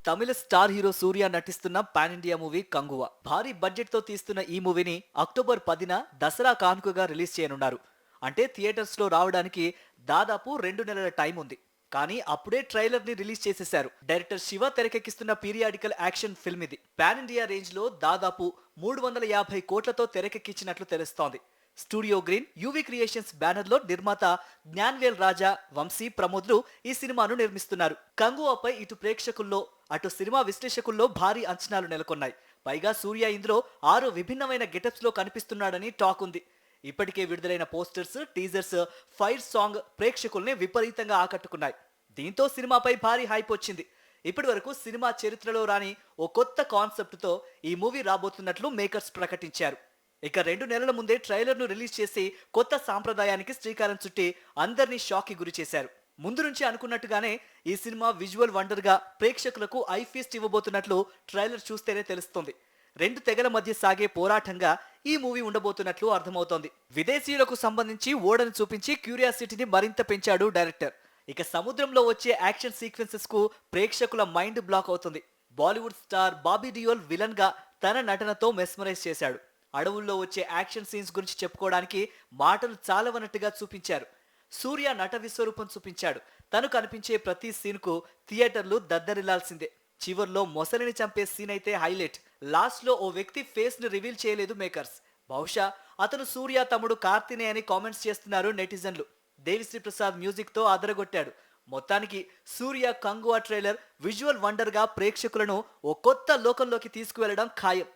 తమిళ star hero సూర్య నటిస్తున్న pan India movie Kanguva. భారీ budget తో తీస్తున్న ఈ మూవీని అక్టోబర్ 10న దసరా కానుకగా రిలీజ్ చేయనున్నారు. అంటే థియేటర్స్ లో రావడానికి దాదాపు 2 నెలల టైం ఉంది. కానీ అప్పుడే ట్రైలర్ ని రిలీజ్ చేసేశారు. డైరెక్టర్ శివ తెరకెక్కిస్తున్న పీరియాడికల్ యాక్షన్ ఫిల్మ్ ఇది. పాన్ ఇండియా రేంజ్ లో దాదాపు 350 కోట్లతో తెరకెక్కించినట్లు తెలుస్తోంది. Studio Green, UV Creations banner లో నిర్మాత జ్ఞాన్వేల్ రాజా, వంశీ ప్రమోద్లు ఈ సినిమాను నిర్మిస్తున్నారు. కంగువాపై ఇటు ప్రేక్షకుల్లో అటు సినిమా విశ్లేషకుల్లో భారీ అంచనాలు నెలకొన్నాయి. పైగా సూర్య ఇందులో 6 విభిన్నమైన గెటప్స్ లో కనిపిస్తున్నాడని టాక్ ఉంది. ఇప్పటికే విడుదలైన పోస్టర్స్, టీజర్స్, ఫైర్ సాంగ్ ప్రేక్షకుల్ని విపరీతంగా ఆకట్టుకున్నాయి. దీంతో సినిమాపై భారీ హైప్ వచ్చింది. ఇప్పటి వరకు సినిమా చరిత్రలో రాని ఓ కొత్త కాన్సెప్ట్ తో ఈ మూవీ రాబోతున్నట్లు మేకర్స్ ప్రకటించారు. ఇక 2 నెలల ముందే ట్రైలర్ ను రిలీజ్ చేసి కొత్త సాంప్రదాయానికి శ్రీకారం చుట్టి అందరినీ షాక్ కి గురి చేశారు. ముందు నుంచి అనుకున్నట్టుగానే ఈ సినిమా విజువల్ వండర్ గా ప్రేక్షకులకు ఐ ఫీస్ట్ ఇవ్వబోతున్నట్లు ట్రైలర్ చూస్తేనే తెలుస్తుంది. 2 తెగల మధ్య సాగే పోరాటంగా ఈ మూవీ ఉండబోతున్నట్లు అర్థమవుతోంది. విదేశీయులకు సంబంధించి ఓడను చూపించి క్యూరియాసిటీని మరింత పెంచాడు డైరెక్టర్. ఇక సముద్రంలో వచ్చే యాక్షన్ సీక్వెన్సెస్ కు ప్రేక్షకుల మైండ్ బ్లాక్ అవుతుంది. బాలీవుడ్ స్టార్ బాబీ డియోల్ విలన్ గా తన నటనతో మెస్మరైజ్ చేశాడు. అడవుల్లో వచ్చే యాక్షన్ సీన్స్ గురించి చెప్పుకోవడానికి మాటలు చాలవనట్టుగా చూపించారు. సూర్య నట విశ్వరూపం చూపించాడు. తను కనిపించే ప్రతి సీన్ కు థియేటర్లు దద్దరిల్లాల్సిందే. చివర్లో మొసలిని చంపే సీన్ అయితే హైలైట్. లాస్ట్ లో ఓ వ్యక్తి ఫేస్ ని రివీల్ చేయలేదు మేకర్స్. బహుశా అతను సూర్య తమ్ముడు కార్తినే అని కామెంట్స్ చేస్తున్నారు నెటిజన్లు. దేవిశ్రీ ప్రసాద్ మ్యూజిక్ తో అదరగొట్టాడు. మొత్తానికి సూర్య కంగువా ట్రైలర్ విజువల్ వండర్ గా ప్రేక్షకులను ఓ కొత్త లోకంలోకి తీసుకువెళ్లడం ఖాయం.